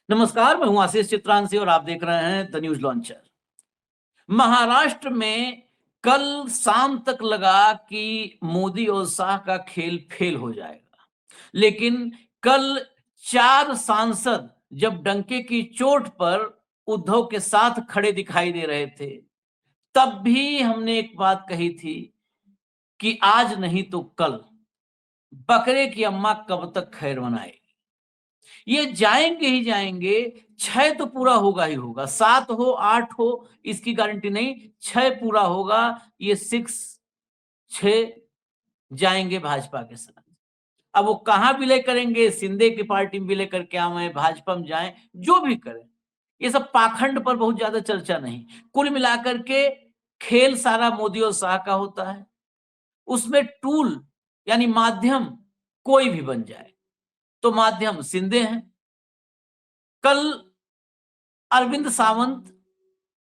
नमस्कार, मैं हूं आशीष चित्रांशी और आप देख रहे हैं द न्यूज लॉन्चर। महाराष्ट्र में कल शाम तक लगा कि मोदी और शाह का खेल फेल हो जाएगा, लेकिन कल 4 सांसद जब डंके की चोट पर उद्धव के साथ खड़े दिखाई दे रहे थे, तब भी हमने एक बात कही थी कि आज नहीं तो कल बकरे की अम्मा कब तक खैर मनाएगी। ये जाएंगे ही जाएंगे, 6 तो पूरा होगा ही होगा, 7 हो 8 हो इसकी गारंटी नहीं, 6 पूरा होगा। ये 6 जाएंगे भाजपा के साथ। अब वो कहां विलय करेंगे, शिंदे की पार्टी में विलय करके आए, भाजपा में जाए, जो भी करें, ये सब पाखंड पर बहुत ज्यादा चर्चा नहीं। कुल मिलाकर के खेल सारा मोदी और शाह का होता है। उसमें टूल यानी माध्यम कोई भी बन जाए, तो माध्यम शिंदे हैं। कल अरविंद सावंत,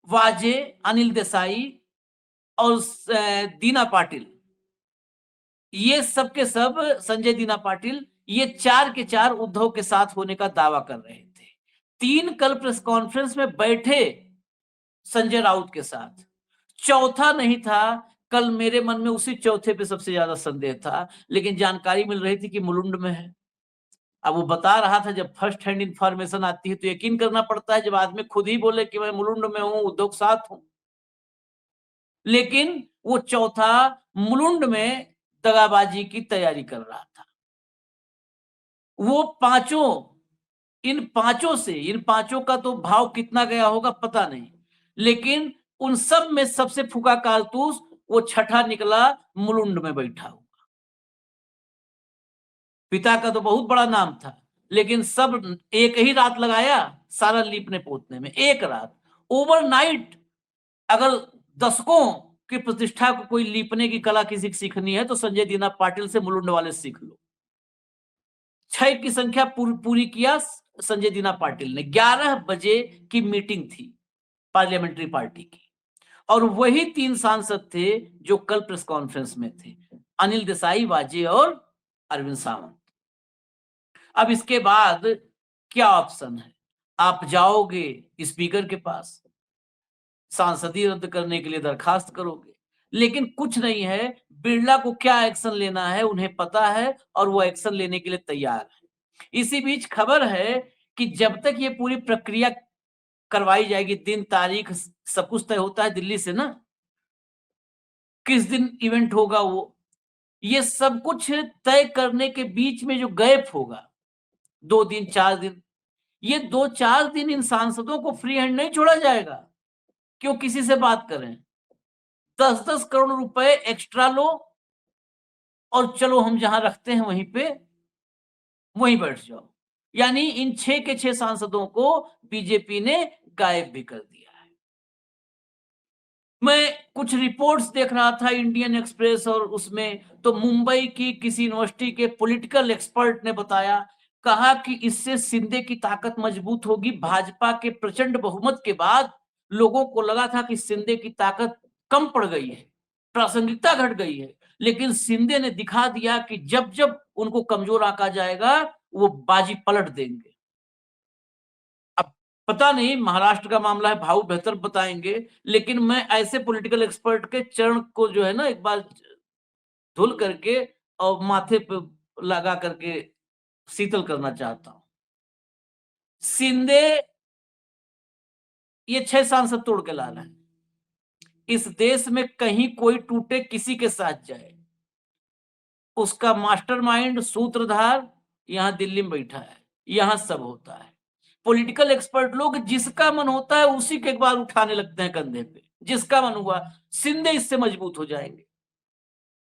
वाजे, अनिल देसाई और दीना पाटिल, ये सब के सब, संजय दीना पाटिल, ये 4 के 4 उद्धव के साथ होने का दावा कर रहे थे। 3 कल प्रेस कॉन्फ्रेंस में बैठे संजय राउत के साथ, चौथा नहीं था। कल मेरे मन में उसी चौथे पे सबसे ज्यादा संदेह था, लेकिन जानकारी मिल रही थी कि मुलुंड में है। अब वो बता रहा था, जब फर्स्ट हैंड इंफॉर्मेशन आती है तो यकीन करना पड़ता है। जब आदमी खुद ही बोले कि मैं मुलुंड में हूं, उद्धव के साथ हूं, लेकिन वो चौथा मुलुंड में दगाबाजी की तैयारी कर रहा था। वो इन पांचों का तो भाव कितना गया होगा पता नहीं, लेकिन उन सब में सबसे फूका कारतूस वो छठा निकला, मुलुंड में बैठा हुआ। पिता का तो बहुत बड़ा नाम था, लेकिन सब एक ही रात लगाया सारा लीपने पोतने में, एक रात, ओवरनाइट। अगर दशकों की प्रतिष्ठा को कोई लीपने की कला किसी को सीखनी है तो संजय दीना पाटिल से, मुलुंड वाले सीख लो। 6 की संख्या पूरी किया संजय दीना पाटिल ने। 11 बजे की मीटिंग थी पार्लियामेंट्री पार्टी की, और वही 3 सांसद थे जो कल प्रेस कॉन्फ्रेंस में थे, अनिल देसाई, वाजे और अरविंद सावंत। अब इसके बाद क्या ऑप्शन है? आप जाओगे स्पीकर के पास, सांसदी रद्द करने के लिए दरखास्त करोगे, लेकिन कुछ नहीं है। बिरला को क्या एक्शन लेना है उन्हें पता है, और वो एक्शन लेने के लिए तैयार है। इसी बीच खबर है कि जब तक ये पूरी प्रक्रिया करवाई जाएगी, दिन तारीख सब कुछ तय होता है दिल्ली से ना, किस दिन इवेंट होगा, वो ये सब कुछ तय करने के बीच में जो गैप होगा, 2 दिन 4 दिन, ये 2-4 दिन इन सांसदों को फ्री हैंड नहीं छोड़ा जाएगा। क्यों किसी से बात करें? 10-10 करोड़ रुपए एक्स्ट्रा लो और चलो हम जहां रखते हैं वहीं पे वहीं बैठ जाओ। यानी इन 6 के 6 सांसदों को बीजेपी ने गायब भी कर दिया है। मैं कुछ रिपोर्ट्स देख रहा था इंडियन एक्सप्रेस, और उसमें तो मुंबई की किसी यूनिवर्सिटी के पॉलिटिकल एक्सपर्ट ने बताया, कहा कि इससे शिंदे की ताकत मजबूत होगी। भाजपा के प्रचंड बहुमत के बाद लोगों को लगा था कि शिंदे की ताकत कम पड़ गई है, प्रासंगिकता घट गई है, लेकिन शिंदे ने दिखा दिया कि जब जब उनको कमजोर आंका जाएगा वो बाजी पलट देंगे। अब पता नहीं, महाराष्ट्र का मामला है, भाऊ बेहतर बताएंगे, लेकिन मैं ऐसे पॉलिटिकल एक्सपर्ट के चरण को जो है ना, एक बार धुल करके और माथे पे लगा करके शीतल करना चाहता हूं। शिंदे ये 6 सांसद तोड़ के ला रहे हैं। इस देश में कहीं कोई टूटे, किसी के साथ जाए, उसका मास्टरमाइंड, सूत्रधार यहां दिल्ली में बैठा है, यहां सब होता है। पॉलिटिकल एक्सपर्ट लोग जिसका मन होता है उसी के एक बार उठाने लगते हैं कंधे पे, जिसका मन हुआ। शिंदे इससे मजबूत हो जाएंगे।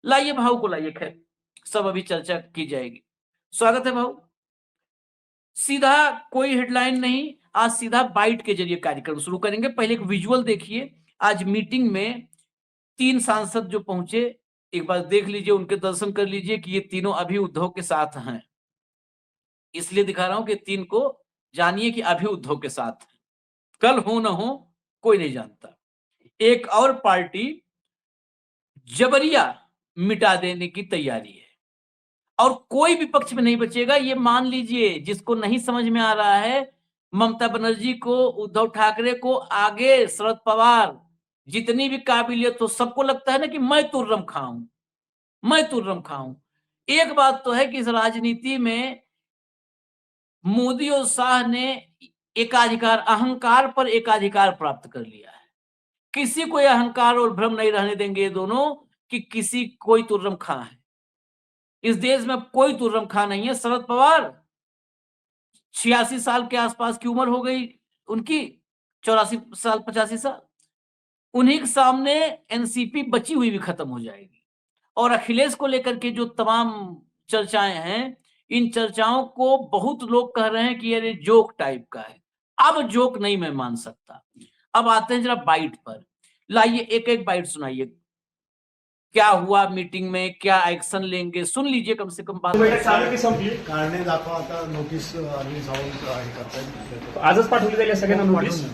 लाइए भाव को लाइए, खैर सब अभी चर्चा की जाएगी। स्वागत है भाव। सीधा कोई हेडलाइन नहीं, आज सीधा बाइट के जरिए कार्यक्रम शुरू करेंगे। पहले एक विजुअल देखिए। आज मीटिंग में 3 सांसद जो पहुंचे, एक बार देख लीजिए, उनके दर्शन कर लीजिए कि ये तीनों अभी उद्धव के साथ हैं। इसलिए दिखा रहा हूं कि 3 को जानिए कि अभी उद्धव के साथ हैं। कल हो ना हो कोई नहीं जानता। एक और पार्टी जबरिया मिटा देने की तैयारी है, और कोई विपक्ष में नहीं बचेगा। ये मान लीजिए, जिसको नहीं समझ में आ रहा है, ममता बनर्जी को, उद्धव ठाकरे को, आगे शरद पवार, जितनी भी काबिलियत हो, सबको लगता है ना कि मैं तुर्रम खाऊं, मैं तुर्रम खाऊं। एक बात तो है कि इस राजनीति में मोदी और शाह ने एकाधिकार, अहंकार पर एकाधिकार प्राप्त कर लिया है। किसी को अहंकार और भ्रम नहीं रहने देंगे ये दोनों कि किसी कोई तुर्रम खां है। इस देश में कोई तुर्रम खां नहीं है। शरद पवार 86 साल के आसपास की उम्र हो गई उनकी, 84 साल 85 साल, उन्हीं के सामने एनसीपी बची हुई भी खत्म हो जाएगी। और अखिलेश को लेकर के जो तमाम चर्चाएं हैं, इन चर्चाओं को बहुत लोग कह रहे हैं कि ये जोक टाइप का है। अब जोक नहीं मैं मान सकता। अब आते हैं जरा बाइट पर। लाइए एक एक बाइट सुनाइए, क्या हुआ मीटिंग में, क्या एक्शन लेंगे, सुन लीजिए कम से कम बात। कारणे दाखवा, आता नोटीस अरविंद सावंत हे करतायत. आजच पाठवली जाईल या सगळ्यांना नोटीस.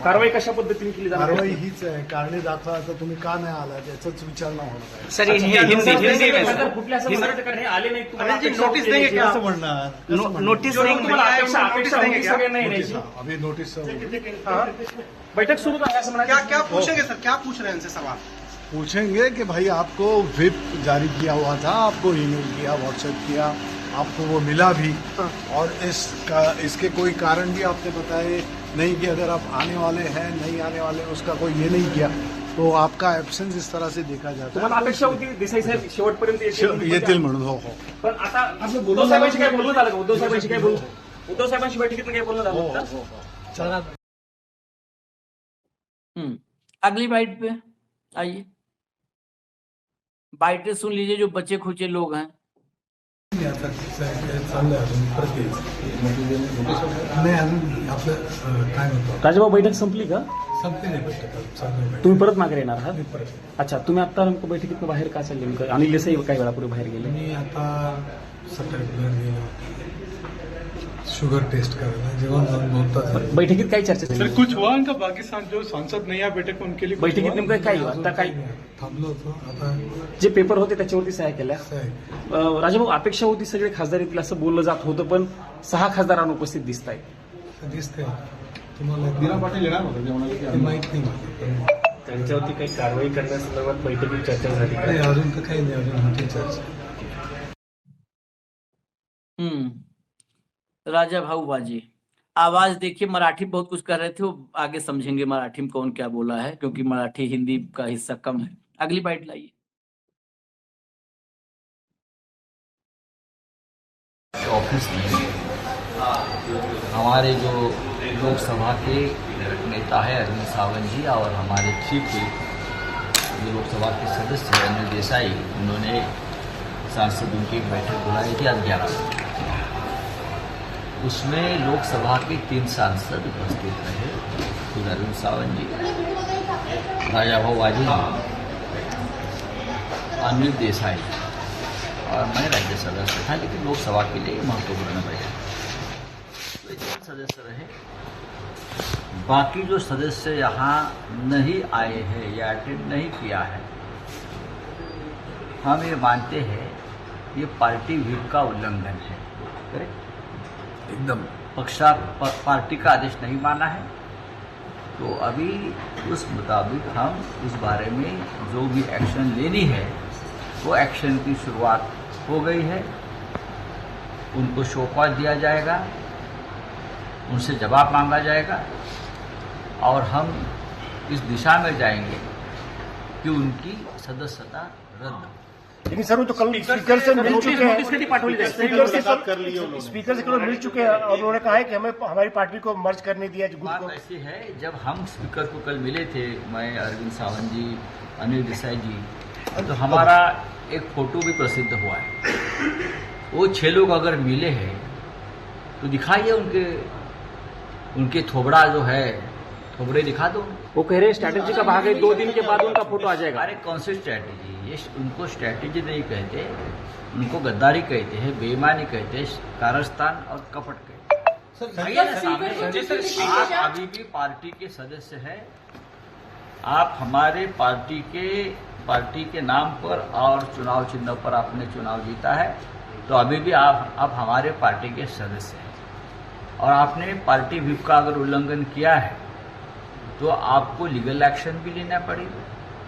कारवाई कशा पद्धतीने केली जाणार? कारवाई हीच आहे. कारणे दाखवा, आता तुम्ही का नाही आलात याचाच विचारणा होणार आहे. सर हिंदी कुठल्या समाजाकडे हे आले नाही तुम्हाला नोटीस देंगे क्या? कसं म्हणणार? नोटिस तुम्हाला अपेक्षा होती सगळ्यांना येण्याची. अभी नोटीस बैठक सुरू आहे असं म्हणाले. क्या पूछेंगे सर, क्या पूछ रहे हैं इनसे सवाल? पूछेंगे कि भाई आपको विप जारी किया हुआ था, आपको ईमेल किया, व्हाट्सएप किया, आपको वो मिला भी, और इसके कोई कारण भी आपने बताए नहीं कि अगर आप आने वाले हैं नहीं आने वाले, उसका कोई ये नहीं किया, तो आपका एब्सेंस इस तरह से देखा जाता तुम्हाला है. अपेक्षा होती देसाई साहेब शेवटपर्यंत येतील म्हणून. हो हो पण आता उद्धव साहेबांशी काय बोलणं झालं का? उद्धव साहेबांशी बैठकीत काय बोलणं हो झालं? हो चला. अगली बाइट पे आइए, बाइटें सुन लीजिए जो बचे खुचे लोग हैं। नाही अजून आपलं काय होतं, राजाभाऊ बैठक संपली का? संपली नाही बैठक. तुम्ही परत मागे येणार आहात? अच्छा, तुम्ही आता नेमकं बैठकीतून बाहेर का चालले? अनिल देसाई काही वेळापूर्वी बाहेर गेले. मी आता सकाळी बाहेर गेलो शुगर टेस्ट करायला, जेवण जाऊन बोलतात. बैठकीत काय चर्चा सर झाली? कुछ हुआ उनका? बाकी जो सांसद नहीं आया बैठक में उनके लिए कुछ बैठकीत हुआ? नेमकं काय आता काय थांबलो होतो. आता जे पेपर होते त्याच्यावरती सह्या केल्या. कसं आहे, राजाभाऊ, अपेक्षा होती सगळे खासदार येतील असं बोललं जात होतं, पण 6 खासदार अनुपस्थित दिसत आहेत. दिसतंय तुम्हाला. पाटील येणार होते जेवणाला? ते माहित नाही मला. त्यांच्यावरती काही कारवाई करण्यासंदर्भात बैठकीत चर्चा झाली नाही अजून तर काही नाही, अजून होती चर्चा. राजा भाऊ बाजी, आवाज देखिए, मराठी बहुत कुछ कर रहे थे, वो आगे समझेंगे मराठी में कौन क्या बोला है, क्योंकि मराठी हिंदी का हिस्सा कम है। अगली बाइट लाइए। ऑफिस में हमारे जो लोकसभा के नेता है अरविंद सावंत जी और हमारे चीफ जो लोकसभा के सदस्य हैं अनिल देसाई, उन्होंने सांसदों की एक बैठक बुलाई थी आज 11 बजे। उसमें लोकसभा के 3 सांसद उपस्थित रहे, खुद अरविंद सावंत जी, राजाभाऊ वाजी, अनिल देसाई और मैं राज्य सदस्य था, लेकिन लोकसभा के लिए महत्वपूर्ण बैठक। तो 3 सदस्य रहे। बाकी जो सदस्य यहाँ नहीं आए हैं या अटेंड नहीं किया है, हम ये मानते हैं ये पार्टी व्हिप का उल्लंघन है। करेक्ट, एकदम पार्टी का आदेश नहीं माना है, तो अभी उस मुताबिक हम उस बारे में जो भी एक्शन लेनी है वो एक्शन की शुरुआत हो गई है। उनको शोकॉज दिया जाएगा, उनसे जवाब मांगा जाएगा और हम इस दिशा में जाएंगे कि उनकी सदस्यता रद्द हो। लेकिन सर वो तो कल स्पीकर से मिल चुके हैं, स्पीकर से कल मिल चुके हैं और उन्होंने कहा है कि हमें हमारी पार्टी को मर्ज करने दिया गुट बात को। ऐसी है, जब हम स्पीकर को कल मिले थे, मैं, अरविंद सावंत जी, अनिल देसाई जी, तो हमारा एक फोटो भी प्रसिद्ध हुआ है। वो 6 लोग अगर मिले हैं तो दिखाइए उनके थोबड़ा जो है, थोबड़े दिखा दो। वो कह रहे हैं स्ट्रैटेजी का भाग है, 2 दिन के बाद उनका फोटो आ जाएगा। अरे कौन सी स्ट्रैटेजी? ये उनको स्ट्रैटेजी नहीं कहते, उनको गद्दारी कहते हैं, बेईमानी कहते हैं, कारस्तान और कपट कहते हैं। आप अभी भी पार्टी के सदस्य हैं, आप हमारे पार्टी के नाम पर और चुनाव चिन्ह पर आपने चुनाव जीता है, तो अभी भी आप हमारे पार्टी के सदस्य हैं और आपने पार्टी व्हिप का अगर उल्लंघन किया है तो आपको लीगल एक्शन भी लेना पड़ेगा।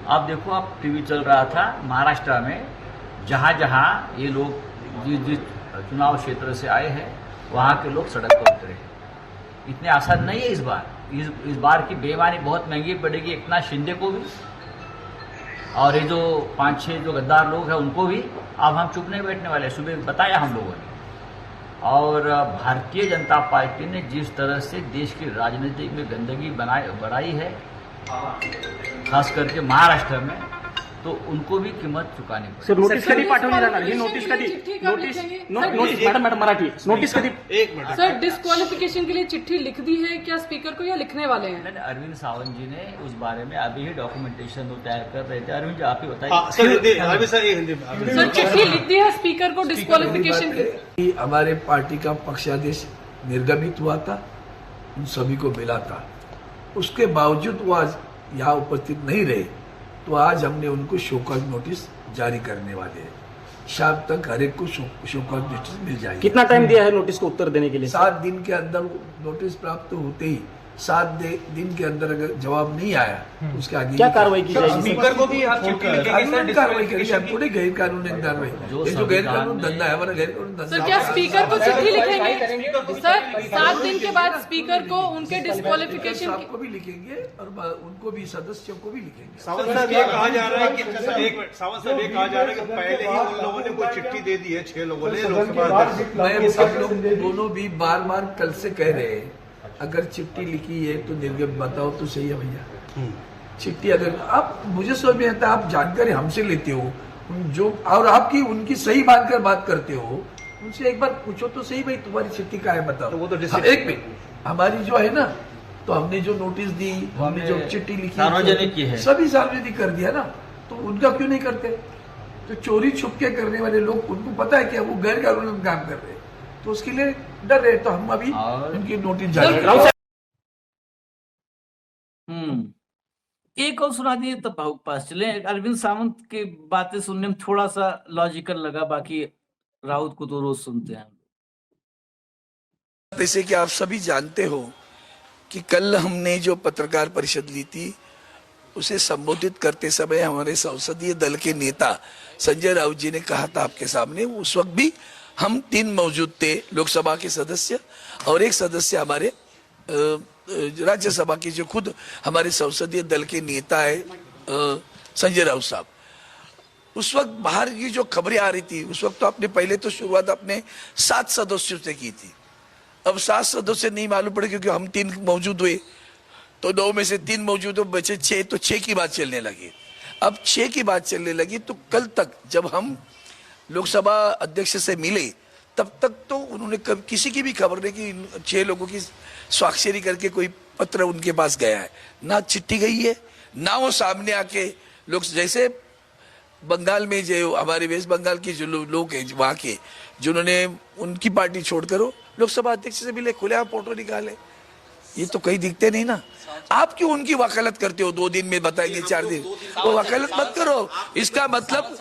आप देखो, आप टीवी चल रहा था महाराष्ट्र में, जहाँ जहाँ ये लोग जिस चुनाव क्षेत्र से आए हैं वहाँ के लोग सड़क पर उतरे हैं। इतने आसान नहीं है इस बार। इस बार की बेईमानी बहुत महंगी पड़ेगी एकनाथ शिंदे को भी, और ये जो 5-6 जो गद्दार लोग हैं उनको भी। अब हम चुप नहीं बैठने वाले, सुबह बताया हम लोगों ने। और भारतीय जनता पार्टी ने जिस तरह से देश की राजनीति में गंदगी बढ़ाई है, खास करके महाराष्ट्र में, तो उनको भी कीमत चुकानी पड़ेगी। सर, नोटीस कधी पाठवली जाणार? ही नोटीस कधी? नोटीस मॅडम मराठी, नोटीस कधी? एक मिनट सर, डिस्क्वालिफिकेशन के लिए चिट्ठी लिख दी है क्या स्पीकर को, या लिखने वाले हैं? मैंने अरविंद सावंत जी ने उस बारे में अभी ही डॉक्यूमेंटेशन तैयार कर रहे थे। अरविंद जी, आप ही बताइए। हाँ, सर अभी सर ये हिंदी में सर, चिट्ठी लिख दी है स्पीकर को डिस्क्वालिफिकेशन की? कि हमारे पार्टी का पक्षादेश निर्गमित हुआ था, उन सभी को मिला था। उसके बावजूद वो आज यहाँ उपस्थित नहीं रहे, तो आज हमने उनको शोकॉज नोटिस जारी करने वाले हैं। शाम तक हर एक को शोकॉज नोटिस मिल जाएगी। कितना टाइम दिया है नोटिस को उत्तर देने के लिए? 7 दिन के अंदर नोटिस प्राप्त होते ही 7 दिन के अंदर अगर जवाब नहीं आया तो उसके आगे क्या कार्रवाई की जाएगी? स्पीकर को भी आप चिट्ठी लिखेंगे कानूनी कार्रवाई करेंगे। हम थोड़ी गैर कानूनी कार्रवाई, ये जो गैर कानून धंधा है हमारा, गैर कानून सर, धंधा। क्या स्पीकर को चिट्ठी लिखेंगे? सर, 7 दिन के बाद स्पीकर को उनके डिस्क्वालिफिकेशन की? को भी लिखेंगे और उनको भी, सदस्यों को भी लिखेंगे। सावंत साहब ये कहा जा रहा है कि एक मिनट, सावंत साहब ये कहा जा रहा है कि पहले ही उन लोगों ने कोई चिट्ठी दे दी है 6 लोगों ने लोकसभा अध्यक्ष। मैं सब लोग दोनों भी बार कल से कह रहे हैं, अगर चिट्ठी लिखी है तो निर्गत बताओ तो सही है भैया। चिट्ठी अगर आप, मुझे समझ में आता है, आप जानकारी हमसे लेते हो जो, और आपकी उनकी सही मानकर बात करते हो, उनसे एक बार पूछो तो सही, भाई तुम्हारी चिट्ठी क्या है बताओ। तो वो तो एक मिनट, हमारी जो है ना, तो हमने जो नोटिस दी, हमने जो चिट्ठी लिखी, सार्वजनिक की है, सभी सार्वजनिक कर दिया ना, तो उनका क्यों नहीं करते? तो चोरी छुपके करने वाले लोग, उनको पता है कि वो गैर कानूनी काम कर रहे हैं, तो उसके लिए डर रहे, तो हम अभी उनकी नोटिस जारी कर रहे हैं। एक और सुना दिए तब भावुक पास चले। अरविंद सावंत की बातें सुनने में थोड़ा सा लॉजिकल लगा, बाकी राउत को तो रोज सुनते हैं। जैसे कि आप सभी जानते हो कि कल हमने जो पत्रकार परिषद ली थी, उसे संबोधित करते समय हमारे संसदीय दल के नेता संजय राउत जी ने कहा था आपके सामने, उस वक्त भी हम 3 मौजूद थे, लोकसभा के सदस्य और एक सदस्य हमारे राज्यसभा के, जो खुद हमारे संसदीय दल के नेता है संजय राउत साहब। उस वक्त बाहर की जो खबरें आ रही थी, उस वक्त तो आपने पहले तो शुरुआत अपने 7 सदस्यों से की थी। अब 7 सदस्य नहीं मालूम पड़े क्योंकि हम 3 मौजूद हुए, तो 2 में से 3 मौजूद हो, बचे 6, तो 6 की बात चलने लगी। अब 6 की बात चलने लगी, तो कल तक जब हम लोकसभा अध्यक्ष से मिले, तब तक तो उन्होंने किसी की भी खबर नहीं कि 6 लोगों की स्वाक्षरी करके कोई पत्र उनके पास गया है, ना चिट्ठी गई है, ना वो सामने आके लोग, जैसे बंगाल में जो हमारे वेस्ट बंगाल के जो लोग हैं वहाँ के, जिन्होंने उनकी पार्टी छोड़कर वो लोकसभा अध्यक्ष से मिले, खुले फोटो निकाले, ये तो कहीं दिखते नहीं ना। आप क्यों उनकी वकालत करते हो? 2 दिन में बताएंगे, 4 दिन, वो वकालत मत करो। इसका मतलब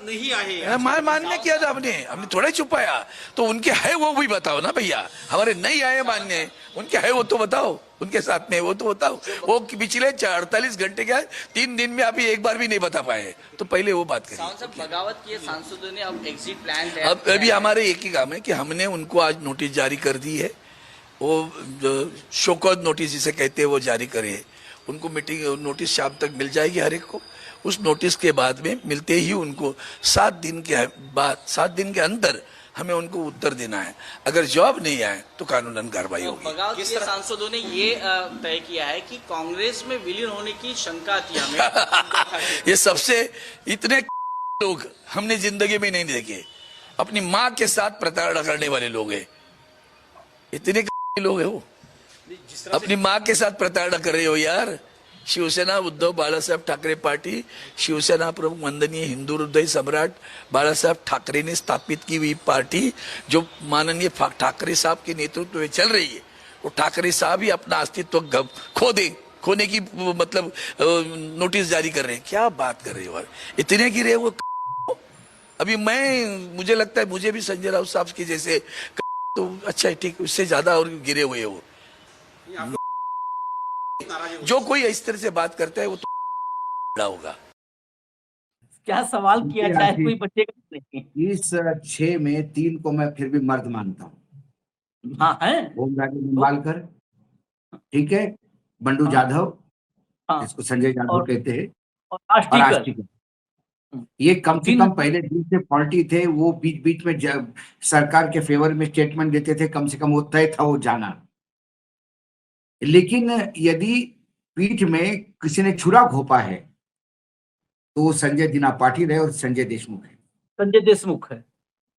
नहीं आए, मान्य किया था हमने थोड़ा छुपाया, तो उनके है वो भी बताओ ना भैया। हमारे नहीं आए मान्य, उनके है वो तो बताओ, उनके साथ में वो तो बताओ। वो पिछले 48 घंटे क्या 3 दिन में अभी एक बार भी नहीं बता पाए, तो पहले वो बात करिए। बगावत किए सांसदों ने अब एग्जिट प्लान, अब अभी हमारे एक ही काम है कि हमने उनको आज नोटिस जारी कर दी है, वो शोकॉज नोटिस जिसे कहते हैं वो जारी करे। उनको मीटिंग नोटिस शाम तक मिल जाएगी हर एक को। उस नोटिस के बाद में मिलते ही उनको 7 दिन के बाद, 7 दिन के अंदर हमें उनको उत्तर देना है। अगर जवाब नहीं आए तो कानूनन कार्रवाई होगी। बगावत के सांसदों ने ये तय किया है कि कांग्रेस में विलीन होने की शंका थी हमें। ये सबसे इतने लोग हमने जिंदगी में नहीं देखे। अपनी माँ के साथ प्रताड़ना करने वाले लोग हैं, इतने लोग है वो। अपनी माँ के साथ प्रताड़ना कर रहे हो यार। शिवसेना उद्धव बाळासाहेब ठाकरे पार्टी, शिवसेना प्रमुख वंदनीय हिंदू हृदय सम्राट बाळासाहेब ठाकरे ने स्थापित की हुई पार्टी, जो माननीय ठाकरे साहब के नेतृत्व में चल रही है, वो ठाकरे साहब ही अपना अस्तित्व खोने की मतलब नोटिस जारी कर रहे हैं। क्या बात कर रहे हो यार, इतने गिरे वो। अभी मुझे लगता है मुझे भी संजय राउत साहब के जैसे तो अच्छा है, ठीक, उससे ज्यादा और गिरे हुए हो। जो कोई इस तरह से बात करता है वो तो बड़ा होगा। क्या सवाल किया देखिए, जाए, आखिर कोई बचेगा नहीं। इस 6 में 3 को मैं फिर भी मर्द मानता हूँ। हाँ है। ओम राजे निम्बालकर, ठीक है, बंडू हाँ, जाधव, हाँ, जिसको संजय यादव और कहते हैं, आज और आज टीकर। टीकर। ये कम से तीन कम पहले दिन से पॉलिटी थे, वो बीच बीच में जब सरकार के फेवर में स्टेटमेंट देते थे, कम से कम वो तय था वो जाना। लेकिन यदि पीठ में किसी ने छुरा घोपा है तो वो संजय दिना पाटिल है और संजय देशमुख है। संजय देशमुख है,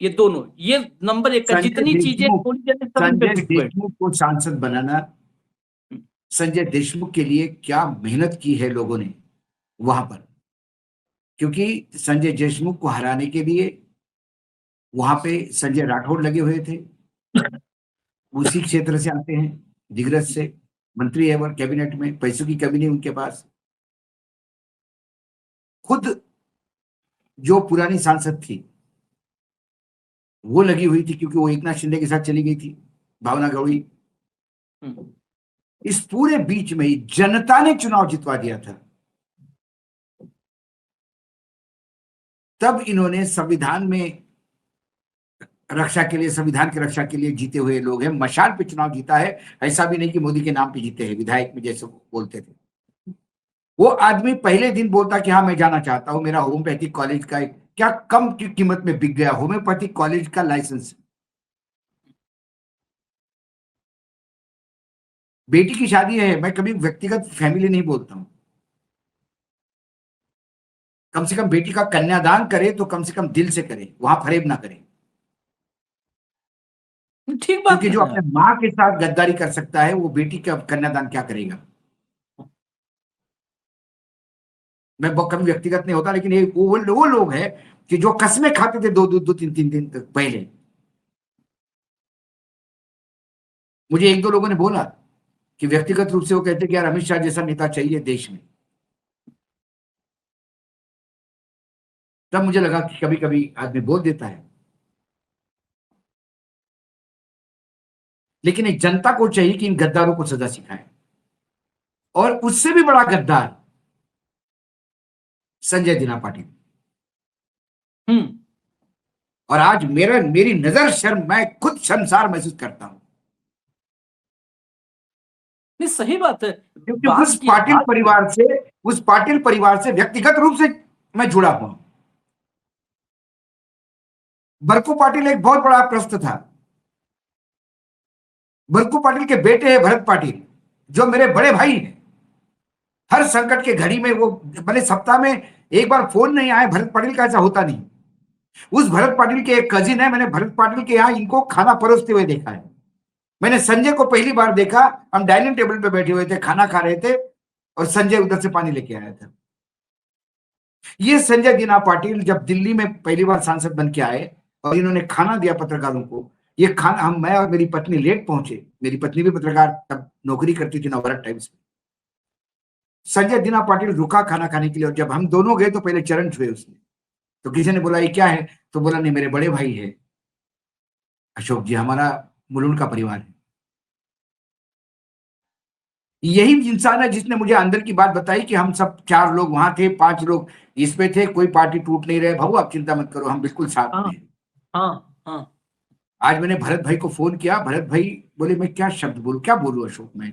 ये दोनों, ये नंबर 1 का। जितनी चीजें थोड़ी देर सब इन पे संजय टिक बैठ। देशमुख को सांसद बनाना, संजय देशमुख के लिए क्या मेहनत की है लोगों ने वहां पर, क्योंकि संजय देशमुख को हराने के लिए वहां पे संजय राठौड़ लगे हुए थे, उसी क्षेत्र से आते हैं, दिग्रज से मंत्री है, वो कैबिनेट में पैसों की कमी नहीं उनके पास। खुद जो पुरानी सांसद थी वो लगी हुई थी, क्योंकि वो एकनाथ शिंदे के साथ चली गई थी, भावना गवई। इस पूरे बीच में ही जनता ने चुनाव जितवा दिया था। तब इन्होंने संविधान में रक्षा के लिए, संविधान की रक्षा के लिए जीते हुए लोग हैं। मशाल पे चुनाव जीता है, ऐसा भी नहीं कि मोदी के नाम पे जीते हैं, विधायक में जैसे बोलते थे। वो आदमी पहले दिन बोलता कि हाँ मैं जाना चाहता हूं, मेरा होम्योपैथिक कॉलेज का क्या कम की कीमत में बिक गया, होम्योपैथिक कॉलेज का लाइसेंस। बेटी की शादी है, मैं कभी व्यक्तिगत फैमिली नहीं बोलता हूं। कम से कम बेटी का कन्यादान करे तो कम से कम दिल से करे, वहां फरेब ना करे। ठीक बात क्योंकि जो अपने माँ के साथ गद्दारी कर सकता है वो बेटी का कन्यादान क्या करेगा। मैं कभी व्यक्तिगत नहीं होता, लेकिन ये वो लोग हैं कि जो कस्में खाते थे 2-2 3 दिन तक पहले। मुझे 1-2 लोगों ने बोला कि व्यक्तिगत रूप से वो कहते कि यार अमित शाह जैसा नेता चाहिए देश में। तब मुझे लगा कि कभी कभी आदमी बोल देता है, लेकिन एक जनता को चाहिए कि इन गद्दारों को सजा सिखाए। और उससे भी बड़ा गद्दार संजय दिना पाटिल। और आज मेरी नजर शर्म, मैं खुद शर्मसार महसूस करता हूं। नहीं, सही बात है, क्योंकि उस पाटिल परिवार से व्यक्तिगत रूप से मैं जुड़ा हुआ। बरकू पाटिल एक बहुत बड़ा प्रश्न था। बरकू पाटिल के बेटे हैं भरत पाटिल, जो मेरे बड़े भाई हैं। हर संकट के घड़ी में वो, भले सप्ताह में एक बार फोन नहीं आए भरत पाटिल का, ऐसा होता नहीं। उस भरत पाटिल के एक कजिन है, मैंने भरत पाटिल के यहाँ इनको खाना परोसते हुए देखा है। मैंने संजय को पहली बार देखा, हम डाइनिंग टेबल पे बैठे हुए थे, खाना खा रहे थे, और संजय उधर से पानी लेके आया था। ये संजय दिना पाटिल जब दिल्ली में पहली बार सांसद बन के आए और इन्होंने खाना दिया पत्रकारों को, ये खाना मैं और मेरी पत्नी लेट पहुंचे। मेरी पत्नी भी पत्रकार तब नौकरी करती थी नवभारत टाइम्स में। संजय दिना पाटिल रुका खाना खाने के लिए, और जब हम दोनों गए तो पहले चरण छुए उसने। तो किसी ने बोला ये क्या है, तो बोला नहीं मेरे बड़े भाई है अशोक जी, हमारा मुलुंड का परिवार है। यही इंसान है जिसने मुझे अंदर की बात बताई कि हम सब 4 लोग वहां थे, 5 लोग इस पे थे, कोई पार्टी टूट नहीं रहे, भाऊ आप चिंता मत करो, हम बिल्कुल साथ में हैं। हाँ। आज मैंने भरत भाई को फोन किया, भरत भाई बोले मैं क्या शब्द बोलूं, क्या बोलूं अशोक, मैं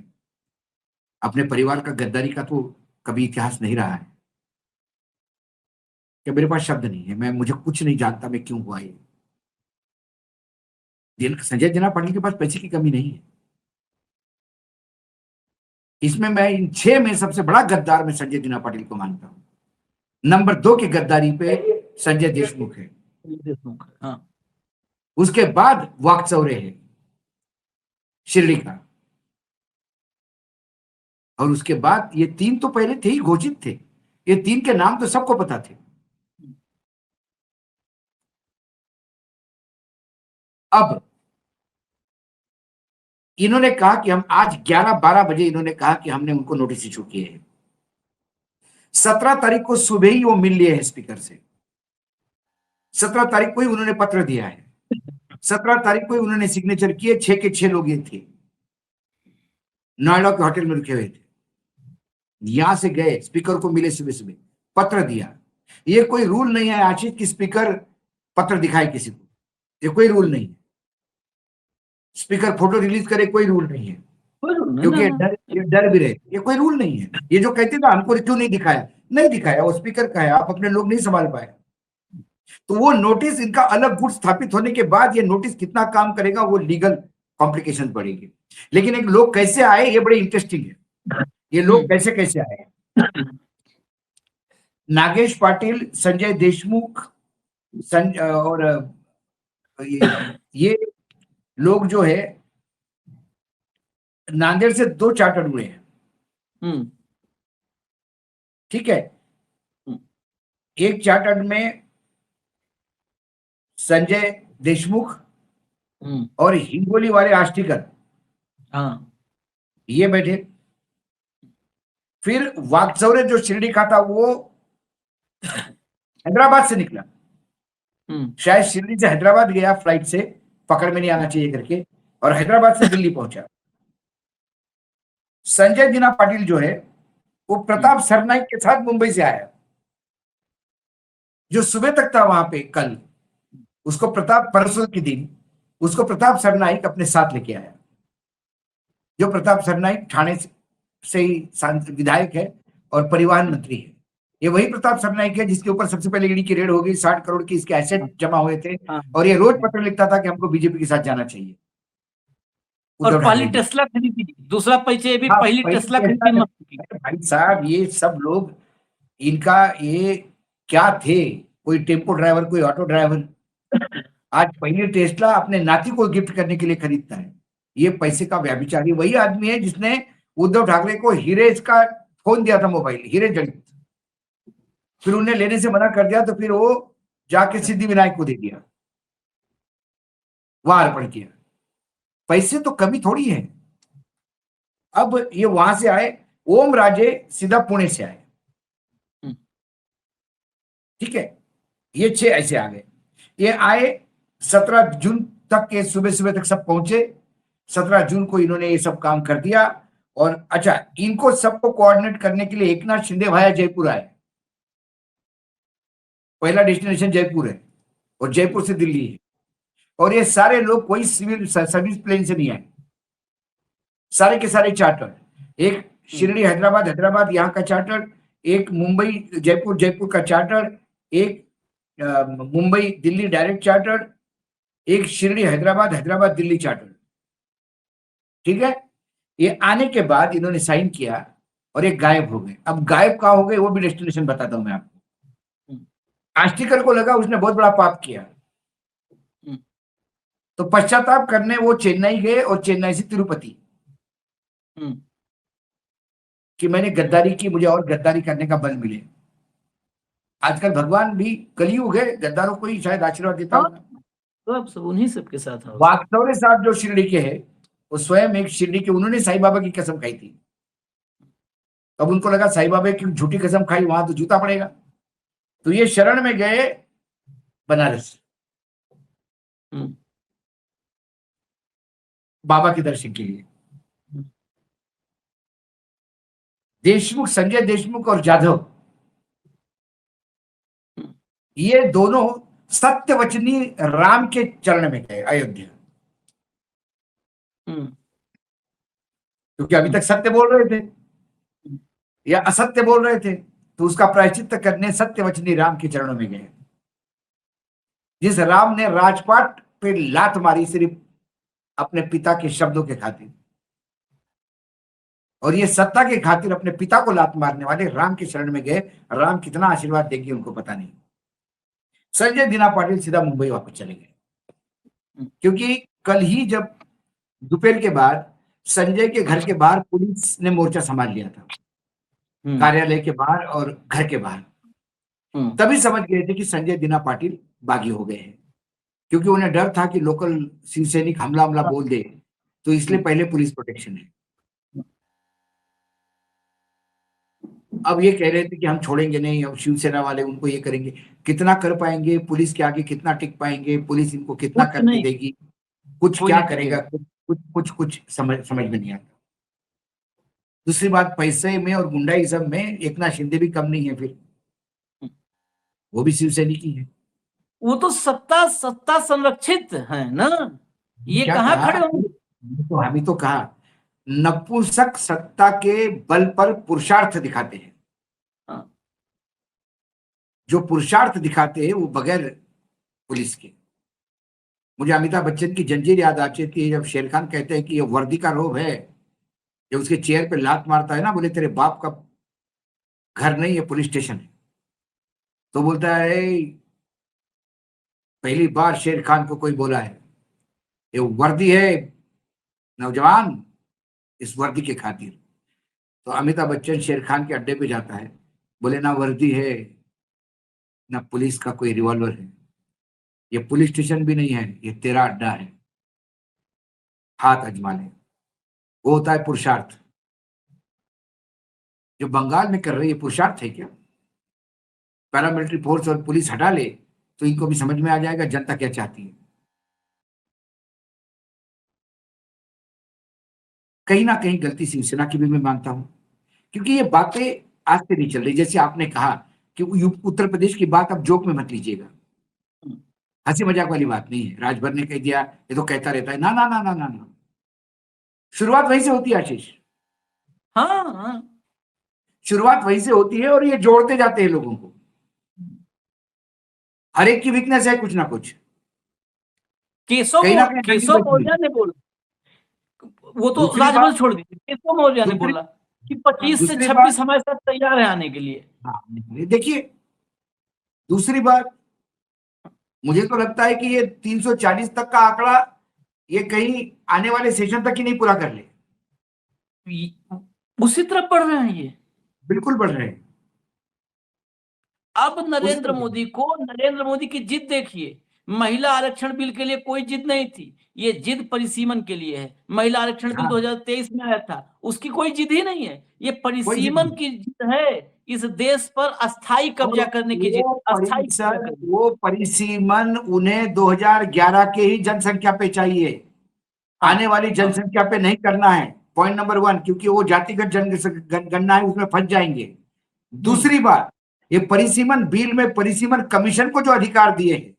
अपने परिवार का गद्दारी का तो कभी इतिहास नहीं रहा है, कि मेरे पास शब्द नहीं है, मुझे कुछ नहीं जानता मैं क्यों हुआ ये। संजय दिना पाटिल के पास पैसे की कमी नहीं है। इसमें मैं इन 6 में सबसे बड़ा गद्दार मैं संजय दिना पाटिल को मानता हूं। नंबर 2 की गद्दारी पे संजय देशमुख है। हाँ। उसके बाद वाकचौरे है शिरडी का, और उसके बाद ये 3 तो पहले थे ही, घोषित थे। ये 3 के नाम तो सबको पता थे। अब इन्होंने कहा कि हम आज 11-12 बजे इन्होंने कहा कि हमने उनको नोटिस इशू किए हैं। 17 तारीख को सुबह ही वो मिल लिए हैं स्पीकर से। 17 तारीख को ही उन्होंने पत्र दिया है। 17 तारीख को ही उन्होंने सिग्नेचर किए, 6 के 6 लोग ये थे, नोएडा के होटल में रुके हुए थे। यहां से गए, स्पीकर को मिले, सुबह सुबह पत्र दिया। ये कोई रूल नहीं है आशीष कि स्पीकर पत्र दिखाए किसी को, ये कोई रूल नहीं है। स्पीकर फोटो रिलीज करे, कोई रूल नहीं है, क्योंकि ये डर भी रहे, ये कोई रूल नहीं है। ये जो कहते ना हमको क्यों नहीं दिखाया, नहीं दिखाया, वो स्पीकर का है, आप अपने लोग नहीं संभाल पाए। तो वो नोटिस, इनका अलग गुट स्थापित होने के बाद ये नोटिस कितना काम करेगा, वो लीगल कॉम्प्लिकेशन पड़ेगी। लेकिन एक लोग कैसे आए, ये बड़े इंटरेस्टिंग है। ये लोग कैसे कैसे आए, नागेश पाटिल, संजय देशमुख, और ये लोग जो है नांदेड़ से 2 चार्टर हुए हैं, ठीक है। एक चार्टर्ड में संजय देशमुख और हिंगोली वाले आष्टीकर, हाँ, ये बैठे। फिर वागचौरे जो शिरडी का था वो हैदराबाद से निकला, शायद शिरडी से हैदराबाद गया फ्लाइट से, पकड़ में नहीं आना चाहिए करके, और हैदराबाद से दिल्ली पहुंचा। संजय दीना पाटिल जो है वो प्रताप सरनाइक के साथ मुंबई से आया, जो सुबह तक था वहां पे कल, उसको प्रताप, परसों के दिन उसको प्रताप सरनाइक अपने साथ लेके आया। जो प्रताप सरनाइक ठाणे से ही विधायक है और परिवहन मंत्री है। ये वही प्रताप सरनाइक है जिसके ऊपर सबसे पहले ईडी की रेड हो गई, 60 करोड़ की इसके एसेट जमा हुए थे, और ये रोज पत्र लिखता था कि हमको बीजेपी के साथ जाना चाहिए। और पहली टेस्ला खरीदी, दूसरा परिचय भी पहली टेस्ला खरीदी। भाई साहब, ये सब लोग, इनका ये क्या थे, कोई टेम्पो ड्राइवर, कोई ऑटो ड्राइवर, आज पहली टेस्ला अपने नाती को गिफ्ट करने के लिए खरीदता है। ये पैसे का व्याभिचारी वही आदमी है जिसने उद्धव ठाकरे को हीरे का फोन दिया था, मोबाइल हीरे जड़ित, फिर उन्हें लेने से मना कर दिया, तो फिर वो जाके सिद्धिविनायक को दे दिया, वहां अर्पण किया। पैसे तो कमी थोड़ी है। अब ये वहां से आए, ओम राजे सीधा पुणे से आए, ठीक है। ये 6 ऐसे आ गए। ये आए 17 जून तक के सुबह सुबह तक सब पहुंचे। 17 जून को इन्होंने ये सब काम कर दिया। और अच्छा, इनको सबको कोऑर्डिनेट करने के लिए एकनाथ शिंदे भाया जयपुर आए। पहला डेस्टिनेशन जयपुर है और जयपुर से दिल्ली है। और ये सारे लोग कोई सिविल सर्विस प्लेन से नहीं आए, सारे के सारे चार्टर। एक शिरडी हैदराबाद, हैदराबाद यहाँ का चार्टर, एक मुंबई जयपुर, जयपुर का चार्टर, एक मुंबई दिल्ली डायरेक्ट चार्टर, एक शिरडी हैदराबाद, हैदराबाद दिल्ली चार्टर, ठीक है। ये आने के बाद इन्होंने साइन किया और ये गायब हो गए। अब गायब कहाँ हो गए वो भी डेस्टिनेशन बताता हूं मैं आपको। आष्टीकर को लगा उसने बहुत बड़ा पाप किया, तो पश्चाताप करने वो चेन्नई गए और चेन्नई से तिरुपति कि मैंने गद्दारी की, मुझे और गद्दारी करने का बल मिले। आजकल भगवान भी कलयुग है, गद्दारों को ही शायद आशीर्वाद देता होगा। तो अब सब उन्हीं सबके साथ है। वागचौरे साहब जो शिरडी के हैं, वो स्वयं एक शिरडी के, उन्होंने साईं बाबा की कसम खाई थी। अब उनको लगा साईं बाबा की झूठी कसम खाई, वहां तो जूता पड़ेगा, तो ये शरण में गए बनारस बाबा के दर्शन के लिए। देशमुख, संजय देशमुख और जाधव, ये दोनों सत्यवचनी राम के चरण में गए अयोध्या, क्योंकि अभी तक सत्य बोल रहे थे या असत्य बोल रहे थे, तो उसका प्रायश्चित करने सत्यवचनी राम के चरणों में गए। जिस राम ने राजपाट पे लात मारी सिर्फ अपने पिता के शब्दों के खातिर, और ये सत्ता के खातिर अपने पिता को लात मारने वाले राम के शरण में गए। राम कितना आशीर्वाद देंगे उनको पता नहीं। संजय दीना पाटिल सीधा मुंबई वापस चले गए, क्योंकि कल ही जब दोपहर के बाद संजय के घर के बाहर पुलिस ने मोर्चा संभाल लिया था, कार्यालय के बाहर और घर के बाहर, तभी समझ गए थे कि संजय दीना पाटिल बागी हो गए हैं, क्योंकि उन्हें डर था कि लोकल शिवसैनिक हमला बोल दे, तो इसलिए पहले पुलिस प्रोटेक्शन है। अब ये कह रहे थे कि हम छोड़ेंगे नहीं, अब शिवसेना वाले उनको ये करेंगे। कितना कर पाएंगे, पुलिस के आगे कितना टिक पाएंगे, पुलिस इनको कितना कुछ करके नहीं, देगी, कुछ कोई क्या नहीं करेगा, टिकेगा। कुछ समझ में नहीं आता। दूसरी बात, पैसे में और गुंडाइज्म में एकनाथ शिंदे भी कम नहीं है, फिर वो भी शिवसैनिक ही है। वो तो सत्ता संरक्षित है ना, ये क्या कहाँ कहा, खड़े होंगे। तो हम ही तो कहा नपुंसक सत्ता के बल पर पुरुषार्थ दिखाते हैं। हाँ। जो पुरुषार्थ दिखाते हैं वो बगैर पुलिस के। मुझे अमिताभ बच्चन की जंजीर याद आती है, जब शेर खान कहते हैं कि ये वर्दी का रोब है, जब उसके चेयर पे लात मारता है ना, बोले तेरे बाप का घर नहीं है, पुलिस स्टेशन है, तो बोलता है पहली बार शेर खान को कोई बोला है ये वर्दी है नौजवान, इस वर्दी के खातिर। तो अमिताभ बच्चन शेर खान के अड्डे पे जाता है, बोले ना वर्दी है ना पुलिस का कोई रिवॉल्वर है, ये पुलिस स्टेशन भी नहीं है, ये तेरा अड्डा है, हाथ अजमा ले। वो होता है पुरुषार्थ। जो बंगाल में कर रहे हैं पुरुषार्थ है क्या? पैरामिलिट्री फोर्स और पुलिस हटा ले तो इनको भी समझ में आ जाएगा जनता क्या चाहती है। कहीं ना कहीं गलती शिवसेना की भी मैं मानता हूं, क्योंकि ये बातें आज से नहीं चल रही। जैसे आपने कहा कि उत्तर प्रदेश की बात आप जोक में मत लीजिएगा, हंसी मजाक वाली बात नहीं है। राजभर ने कह दिया ये तो कहता रहता है, ना ना ना ना ना ना, शुरुआत वहीं से होती है आशीष। हाँ, शुरुआत वहीं से होती है और ये जोड़ते जाते हैं लोगों को। हर एक की वीकनेस है कुछ ना कुछ। केशव मौर्य ने बोला, वो तो राजभर छोड़ दीजिए, केशव मौर्य ने बोला कि 25 से 26 हमारे साथ तैयार है आने के लिए। देखिए, दूसरी बात, मुझे तो लगता है कि ये 340 तक का आंकड़ा ये कहीं आने वाले सेशन तक ही नहीं पूरा कर ले। उसी तरफ बढ़ रहे हैं ये, बिल्कुल बढ़ रहे हैं। अब नरेंद्र मोदी की जिद देखिए। महिला आरक्षण बिल के लिए कोई जिद नहीं थी, ये जिद परिसीमन के लिए है। महिला आरक्षण बिल 2023 में आया था, उसकी कोई जिद ही नहीं है, ये परिसीमन की जिद है, इस देश पर अस्थाई कब्जा करने की जिद। वो परिसीमन उन्हें 2011 के ही जनसंख्या पे चाहिए, आने वाली जनसंख्या पे नहीं करना है, पॉइंट नंबर 1, क्योंकि वो जातिगत जनगणना है, उसमें फंस जाएंगे। दूसरी बात, ये परिसीमन बिल में परिसीमन कमीशन को जो अधिकार दिए हैं,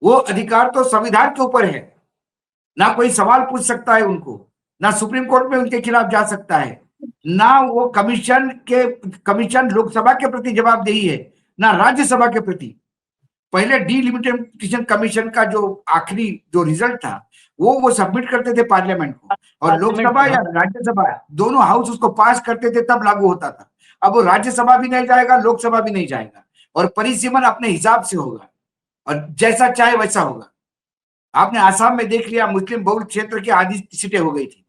वो अधिकार तो संविधान के ऊपर है, ना कोई सवाल पूछ सकता है उनको, ना सुप्रीम कोर्ट में उनके खिलाफ जा सकता है, ना वो कमीशन लोकसभा के प्रति जवाबदेही है, ना राज्यसभा के प्रति। पहले डीलिमिटेशन कमीशन का जो आखिरी जो रिजल्ट था वो सबमिट करते थे पार्लियामेंट को, और लोकसभा या राज्यसभा दोनों हाउस उसको पास करते थे, तब लागू होता था। अब वो राज्यसभा भी नहीं जाएगा, लोकसभा भी नहीं जाएगा, और परिसीमन अपने हिसाब से होगा और जैसा चाहे वैसा होगा। आपने आसाम में देख लिया, मुस्लिम बहुल क्षेत्र की आधी सीटें हो गई थी।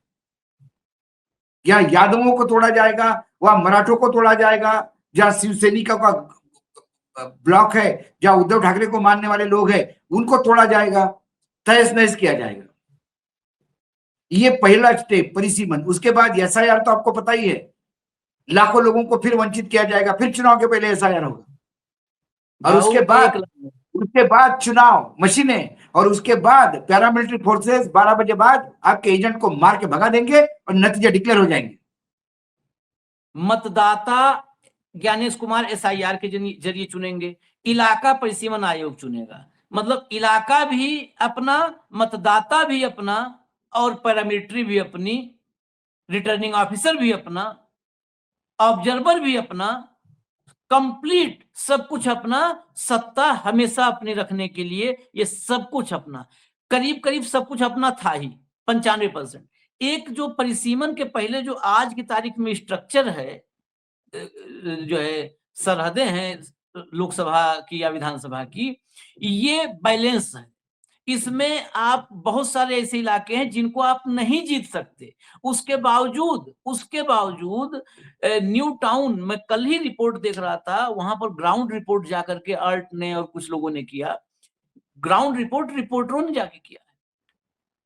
या यादवों को तोड़ा जाएगा, वहां मराठों को तोड़ा जाएगा, जहां शिवसैनिकों का ब्लॉक है, जहां उद्धव ठाकरे को मानने वाले लोग हैं, उनको तोड़ा जाएगा, तहस नहस किया जाएगा। ये पहला स्टेप परिसीमन। उसके बाद एसआईआर तो आपको पता ही है, लाखों लोगों को फिर वंचित किया जाएगा, फिर चुनाव के पहले एसआईआर होगा, और उसके बाद चुनाव मशीनें, और उसके बाद पैरामिलिट्री फोर्सेस 12 बजे बाद आपके एजेंट को मार के भगा देंगे और नतीजे डिक्लेयर हो जाएंगे। मतदाता ज्ञानेश कुमार एसआईआर के जरिए चुनेंगे, इलाका परिसीमन आयोग चुनेगा। मतलब इलाका भी अपना, मतदाता भी अपना, और पैरामिलिट्री भी अपनी, रिटर्निंग ऑफिसर भी अपना, ऑब्जर्वर भी अपना, कंप्लीट सब कुछ अपना, सत्ता हमेशा अपने रखने के लिए ये सब कुछ अपना, करीब सब कुछ अपना था ही 95%। एक जो परिसीमन के पहले जो आज की तारीख में स्ट्रक्चर है, जो है सरहदें हैं लोकसभा की या विधानसभा की, ये बैलेंस है। इसमें आप बहुत सारे ऐसे इलाके हैं जिनको आप नहीं जीत सकते, उसके बावजूद न्यू टाउन में कल ही रिपोर्ट देख रहा था, वहां पर ग्राउंड रिपोर्ट जाकर के आर्ट ने और कुछ लोगों ने किया, ग्राउंड रिपोर्ट रिपोर्टरों ने जाके किया है।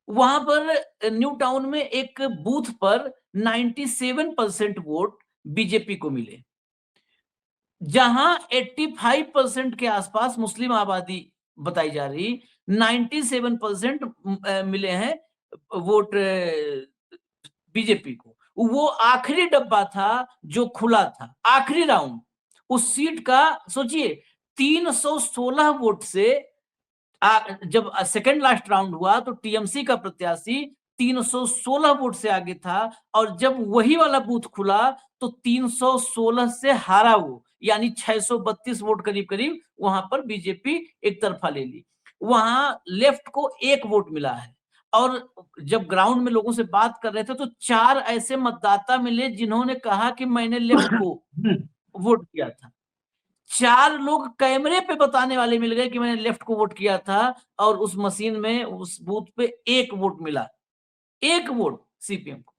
वहां पर न्यू टाउन में एक बूथ पर 97% वोट बीजेपी को मिले। जहां 85% के आसपास मुस्लिम आबादी बताई जा रही, 97% मिले हैं वोट बीजेपी को। वो आखिरी डब्बा था जो खुला था, आखिरी राउंड। उस सीट का सोचिए 316 वोट से जब सेकंड लास्ट राउंड हुआ तो टीएमसी का प्रत्याशी 316 वोट से आगे था, और जब वही वाला बूथ खुला तो 316 से हारा वो, यानी 632 वोट करीब करीब वहां पर बीजेपी एक तरफा ले ली। वहां लेफ्ट को 1 वोट मिला है, और जब ग्राउंड में लोगों से बात कर रहे थे तो 4 ऐसे मतदाता मिले जिन्होंने कहा कि मैंने लेफ्ट को वोट किया था। 4 लोग कैमरे पे बताने वाले मिल गए कि मैंने लेफ्ट को वोट किया था, और उस मशीन में उस बूथ पे 1 वोट मिला, 1 वोट सीपीएम को।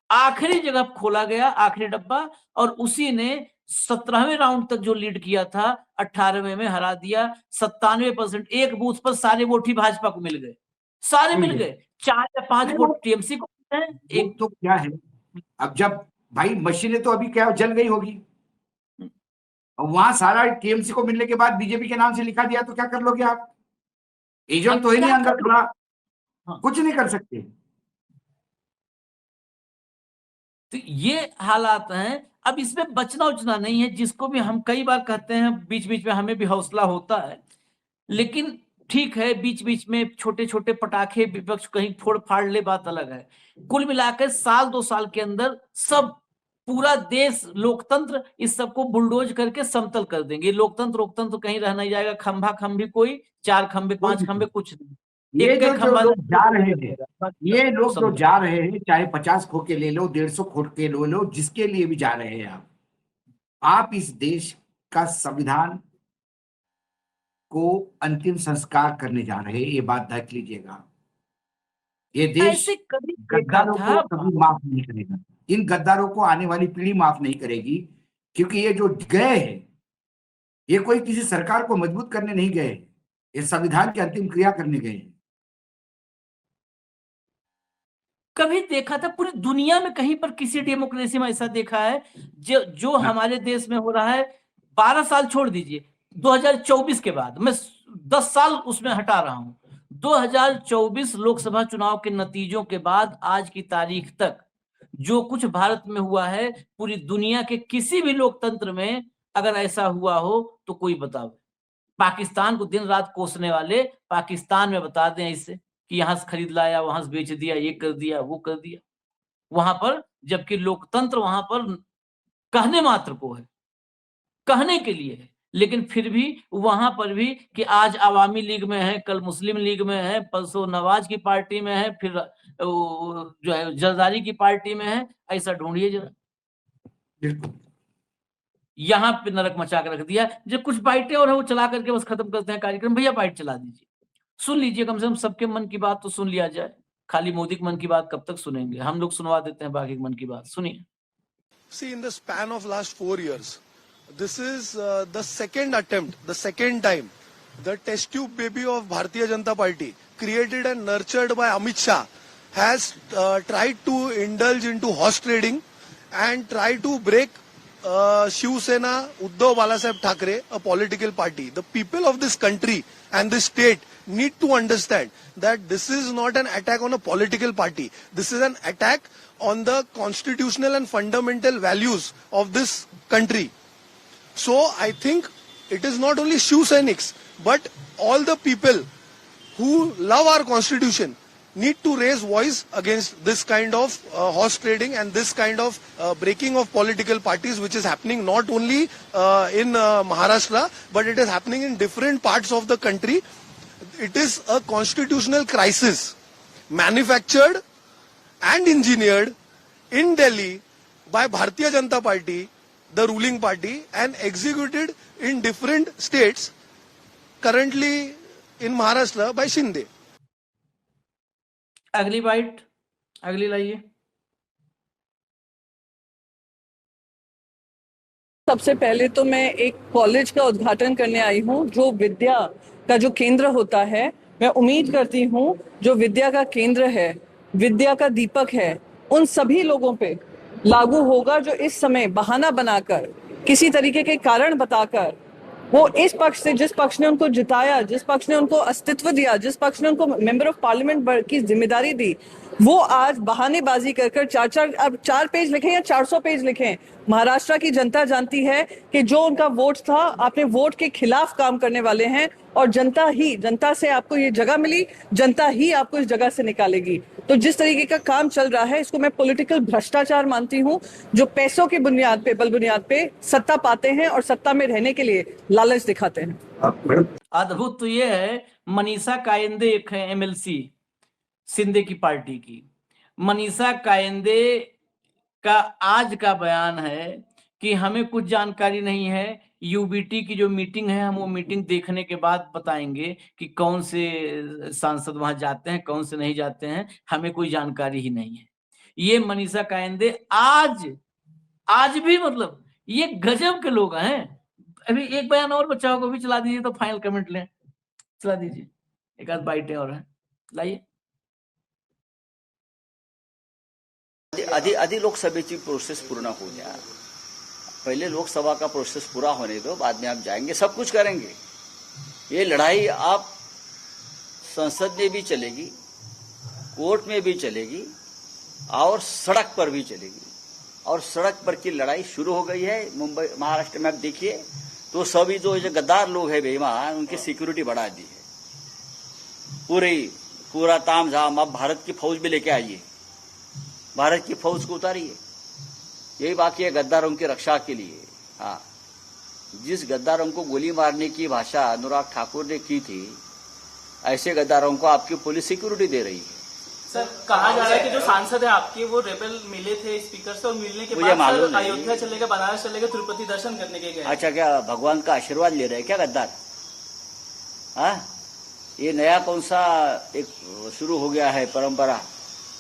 आखिरी जगह खोला गया, आखिरी डब्बा, और उसी ने 17वें राउंड तक जो लीड किया था 18वें में हरा दिया। 97%, 1 बूथ पर सारे वोट ही भाजपा को मिल गए, सारे मिल गए। 4 या 5 वोट टीएमसी को मिले हैं। एक तो क्या है, अब जब भाई मशीनें तो अभी क्या जल गई होगी, वहां सारा टीएमसी को मिलने के बाद बीजेपी के नाम से लिखा दिया तो क्या कर लोगे आप? एजेंट तो ही नहीं अंदर खड़ा, कुछ नहीं कर सकते। तो ये हालात हैं। अब इसमें बचना उचना नहीं है, जिसको भी हम कई बार कहते हैं, बीच बीच में हमें भी हौसला होता है, लेकिन ठीक है बीच बीच में छोटे छोटे पटाखे विपक्ष कहीं फोड़ फाड़ ले, बात अलग है। कुल मिलाकर साल 2 साल के अंदर सब पूरा देश लोकतंत्र इस सबको बुलडोज करके समतल कर देंगे। लोकतंत्र कहीं रह नहीं जाएगा। खंभा खंभी कोई, 4 खंभे 5 खंभे कुछ नहीं। ये जो लोग जा रहे हैं, ये लोग जो जा रहे हैं, चाहे 50 खोके ले लो, 150 खोके ले लो, जिसके लिए भी जा रहे हैं आप इस देश का संविधान को अंतिम संस्कार करने जा रहे हैं, ये बात देख लीजिएगा। ये देश गद्दारों को कभी माफ नहीं करेगा, इन गद्दारों को आने वाली पीढ़ी माफ नहीं करेगी, क्योंकि ये जो गए हैं, ये कोई किसी सरकार को मजबूत करने नहीं गए, ये संविधान की अंतिम क्रिया करने गए। कभी देखा था पूरी दुनिया में कहीं पर किसी डेमोक्रेसी में ऐसा देखा है जो हमारे देश में हो रहा है? 12 साल छोड़ दीजिए, 2024 के बाद मैं 10 साल उसमें हटा रहा हूं, 2024 लोकसभा चुनाव के नतीजों के बाद आज की तारीख तक जो कुछ भारत में हुआ है, पूरी दुनिया के किसी भी लोकतंत्र में अगर ऐसा हुआ हो तो कोई बताओ। पाकिस्तान को दिन रात कोसने वाले पाकिस्तान में बता दें इससे कि यहां से खरीद लाया, वहां से बेच दिया, ये कर दिया, वो कर दिया, वहां पर, जबकि लोकतंत्र वहां पर कहने मात्र को है, कहने के लिए है, लेकिन फिर भी वहां पर भी कि आज आवामी लीग में है, कल मुस्लिम लीग में है, परसों नवाज की पार्टी में है, फिर जो है जरदारी की पार्टी में है, ऐसा ढूंढिए जरा। यहाँ पे नरक मचा कर रख दिया। जब कुछ बाइटें और है वो चला करके बस खत्म करते हैं कार्यक्रम। भैया बाइट चला दीजिए, सुन लीजिए, कम से कम सबके मन की बात तो सुन लिया जाए। खाली मोदी के मन की बात कब तक सुनेंगे? हम लोग सुनवा देते हैं बाकी मन की बात, सुनिए। See, in the span of last 4 years, this is the second attempt, the second time, the test tube baby of Bharatiya Janata Party, created and nurtured by Amit Shah, has tried to indulge into horse trading and try to break Shiv Sena, Uddhav Balasaheb Thackeray, a political party. The people of this country and this state need to understand that this is not an attack on a political party. This is an attack on the constitutional and fundamental values of this country. So I think it is not only Shiv Sainiks, but all the people who love our constitution need to raise voice against this kind of horse trading and this kind of breaking of political parties, which is happening not only in Maharashtra, but it is happening in different parts of the country. It is a constitutional crisis manufactured and engineered in Delhi by Bharatiya Janata Party, the ruling party, and executed in different states, currently in Maharashtra by Shinde. अगली bite, अगली लाइए। सबसे पहले तो मैं एक college का उद्घाटन करने आई हूँ जो विद्या का जो केंद्र होता है। मैं उम्मीद करती हूँ जो विद्या का केंद्र है, विद्या का दीपक है, उन सभी लोगों पे लागू होगा जो इस समय बहाना बनाकर, किसी तरीके के कारण बताकर वो इस पक्ष से, जिस पक्ष ने उनको जिताया, जिस पक्ष ने उनको अस्तित्व दिया, जिस पक्ष ने उनको मेंबर ऑफ पार्लियामेंट की जिम्मेदारी दी, वो आज बहानेबाजी कर अब 4 पेज लिखे या 400 पेज लिखे। महाराष्ट्र की जनता जानती है कि जो उनका वोट था, आपने वोट के खिलाफ काम करने वाले हैं और जनता से आपको ये जगह मिली, जनता ही आपको इस जगह से निकालेगी। तो जिस तरीके का काम चल रहा है इसको मैं पॉलिटिकल भ्रष्टाचार मानती हूँ, जो पैसों की बुनियाद पे, बल बुनियाद पे सत्ता पाते हैं और सत्ता में रहने के लिए लालच दिखाते हैं। अद्भुत तो ये है, मनीषा कायंदे एक है एमएलसी शिंदे की पार्टी की। मनीषा कायंदे का आज का बयान है कि हमें कुछ जानकारी नहीं है, यूबीटी की जो मीटिंग है हम वो मीटिंग देखने के बाद बताएंगे कि कौन से सांसद वहां जाते हैं, कौन से नहीं जाते हैं, हमें कोई जानकारी ही नहीं है। ये मनीषा कायंदे आज भी, मतलब ये गजब के लोग हैं। अभी एक बयान और बच्चा होगा, भी चला दीजिए तो फाइनल कमेंट लें, चला दीजिए, एक आध बाइटें और हैं, लाइए। आधी लोकसभेची प्रोसेस पूर्ण हो द्या, पहले लोकसभा का प्रोसेस पूरा होने दो, बाद में आप जाएंगे, सब कुछ करेंगे। ये लड़ाई आप संसद में भी चलेगी, कोर्ट में भी चलेगी और सड़क पर भी चलेगी। और सड़क पर की लड़ाई शुरू हो गई है। मुंबई, महाराष्ट्र में आप देखिए तो सभी जो गद्दार लोग हैं बेईमान, उनकी सिक्योरिटी बढ़ा दी है। पूरा ताम झाम। अब भारत की फौज भी लेके आइए, भारत की फौज को उतारिए। यही बाकी है गद्दारों की रक्षा के लिए। हाँ, जिस गद्दारों को गोली मारने की भाषा अनुराग ठाकुर ने की थी, ऐसे गद्दारों को आपकी पुलिस सिक्योरिटी दे रही है। सर, कहा जा रहा है कि जो सांसद है आपके वो रेबल मिले थे स्पीकर से और मिलने के बाद सर अयोध्या चलेगा, बनारस चलेगा, तिरुपति दर्शन करने के गए। अच्छा, क्या भगवान का आशीर्वाद ले रहे हैं क्या गद्दार? हाँ, ये नया कौन सा एक शुरू हो गया है परंपरा,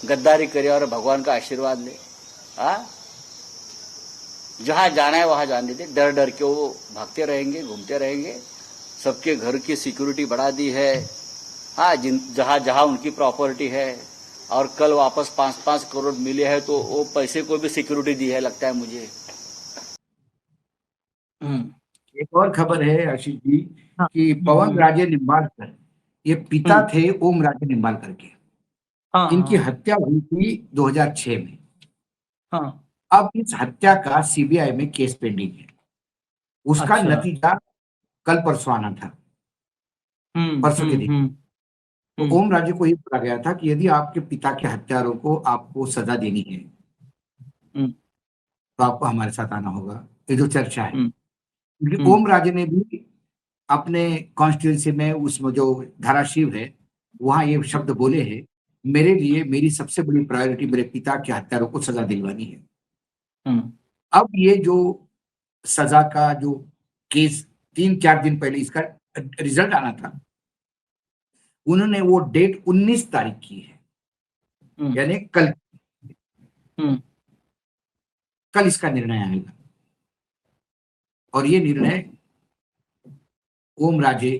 गद्दारी करे और भगवान का आशीर्वाद ले? हाँ, जहां जाना है वहां जाने दे, डर डर के वो भागते रहेंगे, घूमते रहेंगे। सबके घर की सिक्योरिटी बढ़ा दी है। हाँ, जहां जहां उनकी प्रॉपर्टी है, और कल वापस 5-5 करोड़ मिले हैं तो वो पैसे को भी सिक्योरिटी दी है, लगता है मुझे। एक और खबर है आशीष जी कि पवन राजे निम्बालकर, ये पिता थे ओम राजे निम्बालकर के। इनकी हत्या हुई थी 2006 में। अब इस हत्या का सीबीआई में केस पेंडिंग है। उसका नतीजा कल परसों आना था, परसों के दिन। तो ओम राजे को ये बोला गया था कि यदि आपके पिता के हत्यारों को आपको सजा देनी है तो आपको हमारे साथ आना होगा। ये जो चर्चा है, क्योंकि ओम राजे ने भी अपने कॉन्स्टिट्यूंसी में उसमें जो धाराशिव है वहां ये शब्द बोले हैं, मेरे लिए मेरी सबसे बड़ी प्रायोरिटी मेरे पिता के हत्यारों को सजा दिलवानी है। अब ये जो सजा का जो केस 3-4 दिन पहले इसका रिजल्ट आना था, उन्होंने वो डेट 19 तारीख की है, यानी कल इसका निर्णय आएगा। और ये निर्णय ओम राजे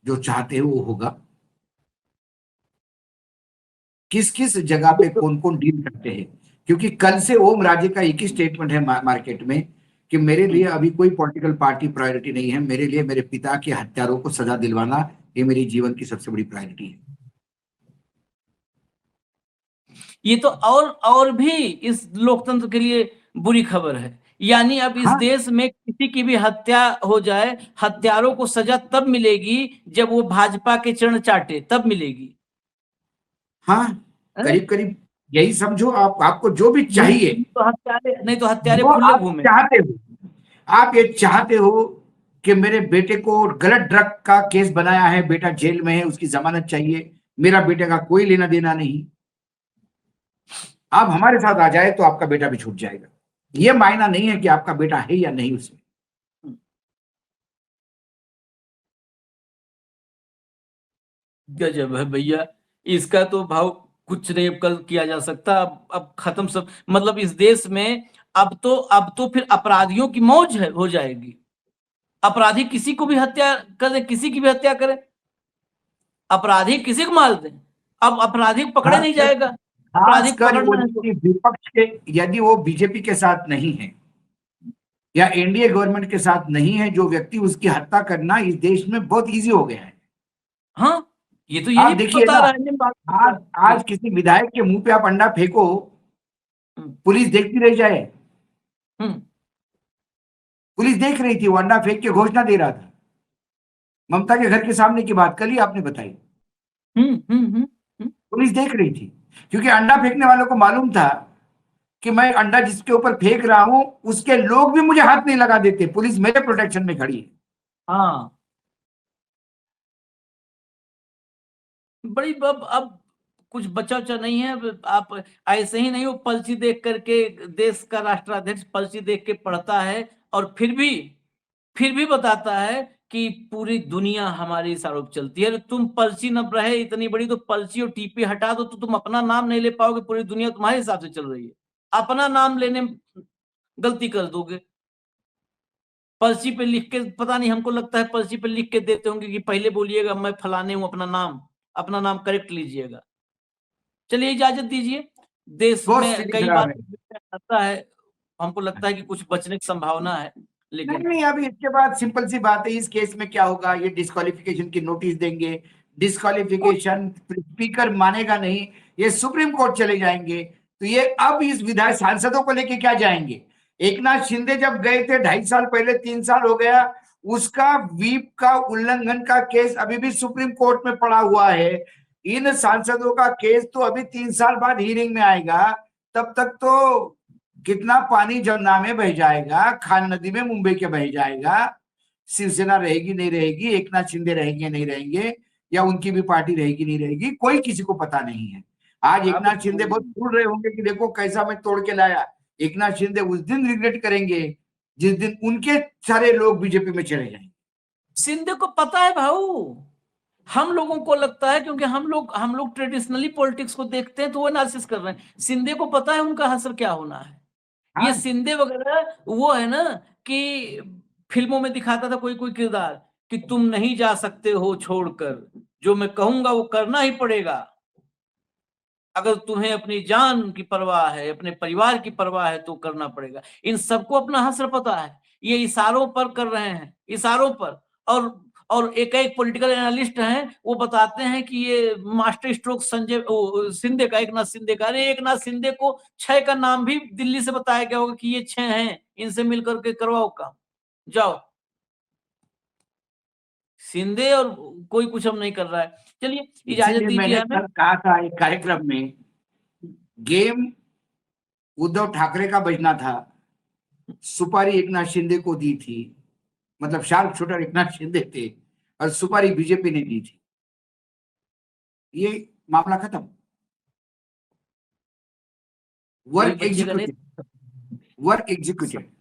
जो चाहते हैं वो होगा। किस किस जगह पे कौन कौन डील करते हैं, क्योंकि कल से ओम राजे का एक ही स्टेटमेंट है मार्केट में कि मेरे लिए अभी कोई पॉलिटिकल पार्टी प्रायोरिटी नहीं है, मेरे लिए मेरे पिता के हत्यारों को सजा दिलवाना ये मेरी जीवन की सबसे बड़ी प्रायोरिटी है। ये तो और भी इस लोकतंत्र के लिए बुरी खबर है। यानी अब इस देश में किसी की भी हत्या हो जाए, हत्यारों को सजा तब मिलेगी जब वो भाजपा के चरण चाटे, तब मिलेगी। हाँ, करीब करीब यही समझो। आपको जो भी चाहिए, नहीं तो हत्यारे खुले घूमे। आप ये चाहते हो कि मेरे बेटे को गलत ड्रग का केस बनाया है, बेटा जेल में है, उसकी जमानत चाहिए, मेरा बेटे का कोई लेना देना नहीं, आप हमारे साथ आ जाए तो आपका बेटा भी छूट जाएगा। ये मायना नहीं है कि आपका बेटा है या नहीं उसमें। गजब है भैया, इसका तो भाव कुछ नहीं कल किया जा सकता। अब खत्म सब, मतलब इस देश में अब तो फिर अपराधियों की मौज हो जाएगी। अपराधी किसी को भी हत्या कर दे, किसी की भी हत्या करे, अपराधी किसी को मार दे, अब अपराधी पकड़े नहीं जाएगा। आपराधिक खासकर वो पकड़ना है तो। विपक्ष के, यदि वो बीजेपी के साथ नहीं है या एनडीए गवर्नमेंट के साथ नहीं है, जो व्यक्ति उसकी हत्या करना इस देश में बहुत इजी हो गया है। हाँ, ये तो आप यही देखिए बता ना, रहे हैं बात। आज किसी विधायक के मुंह पे आप अंडा फेंको, पुलिस देखती रह जाए। पुलिस देख रही थी, वो अंडा फेंक के घोषणा दे रहा था। ममता के घर के सामने की बात कल ही आपने बताई। पुलिस देख रही थी, क्योंकि अंडा फेंकने वालों को मालूम था कि मैं अंडा जिसके ऊपर फेंक रहा हूं उसके लोग भी मुझे हाथ नहीं लगा देते, पुलिस मेरे प्रोटेक्शन में खड़ी है। हाँ, बड़ी अब कुछ बचा उचा नहीं है। अब आप ऐसे ही नहीं, वो पर्ची देख करके, देश का राष्ट्राध्यक्ष पर्ची देख के पढ़ता है और फिर भी बताता है कि पूरी दुनिया हमारे इस आरोप चलती है। अरे तुम पर्ची न रहे इतनी बड़ी, तो पर्ची और टीपी हटा दो तो तुम अपना नाम नहीं ले पाओगे, पूरी दुनिया तुम्हारे हिसाब से चल रही है। अपना नाम लेने में गलती कर दोगे। पर्ची पे लिख के, पता नहीं, हमको लगता है पर्ची पे लिख के देते होंगे कि पहले बोलिएगा मैं फलाने हूं, अपना नाम करेक्ट लीजिएगा। चलिए इजाजत दीजिए। देश बहुत में स्थिति कई खराब बार आता है, हमको लगता है कि कुछ बचने की संभावना है, लेकिन नहीं, अभी इसके बाद सिंपल सी बात है, इस केस में क्या होगा, ये डिस्क्वालिफिकेशन की नोटिस देंगे। डिस्क्वालिफिकेशन स्पीकर मानेगा नहीं, ये सुप्रीम कोर्ट चले जाएंगे। तो ये अब इस विधायक सांसदों को लेके क्या जाएंगे? एकनाथ शिंदे जब गए थे 2.5 साल पहले, 3 साल हो गया, उसका व्हीप का उल्लंघन का केस अभी भी सुप्रीम कोर्ट में पड़ा हुआ है। इन सांसदों का केस तो अभी 3 साल बाद हियरिंग में आएगा। तब तक तो कितना पानी जमुना में बह जाएगा, खान नदी में मुंबई के बह जाएगा। शिवसेना रहेगी नहीं रहेगी, एकनाथ शिंदे रहेंगे नहीं रहेंगे, या उनकी भी पार्टी रहेगी नहीं रहेगी, कोई किसी को पता नहीं है। आज एकनाथ शिंदे बहुत भूल रहे होंगे कि देखो कैसा मैं तोड़ के लाया। एकनाथ शिंदे उस दिन रिग्रेट करेंगे जिस दिन उनके सारे लोग बीजेपी में चले जाएंगे। शिंदे को पता है भाऊ, हम लोगों को लगता है क्योंकि हम लोग ट्रेडिशनली पॉलिटिक्स को देखते हैं तो वो एनालिसिस कर रहे हैं। शिंदे को पता है उनका हश्र क्या होना है। हाँ। ये शिंदे वगैरह वो है ना कि फिल्मों में दिखाता था कोई किरदार कि तुम नहीं जा सकते हो छोड़कर, जो मैं कहूंगा वो करना ही पड़ेगा। अगर तुम्हें अपनी जान की परवाह है, अपने परिवार की परवाह है तो करना पड़ेगा। इन सबको अपना हश्र पता है, ये इशारों पर कर रहे हैं, इशारों पर। और एक पॉलिटिकल एनालिस्ट हैं, वो बताते हैं कि ये मास्टर स्ट्रोक शिंदे का, एकनाथ शिंदे का। अरे एकनाथ शिंदे को 6 का नाम भी दिल्ली से बताया गया होगा कि ये 6 हैं, इनसे मिलकर के करवाओ काम, जाओ। शिंदे और कोई कुछ हम नहीं कर रहा है। चलिए इजाजत इसीलिए मैंने दीजिए हमें। कल कहा था एक कार्यक्रम में, गेम उद्धव ठाकरे का बजना था, सुपारी एकनाथ शिंदे को दी थी, मतलब शार्प शूटर एकनाथ शिंदे थे और सुपारी बीजेपी ने दी थी। ये मामला खत्म। Work executive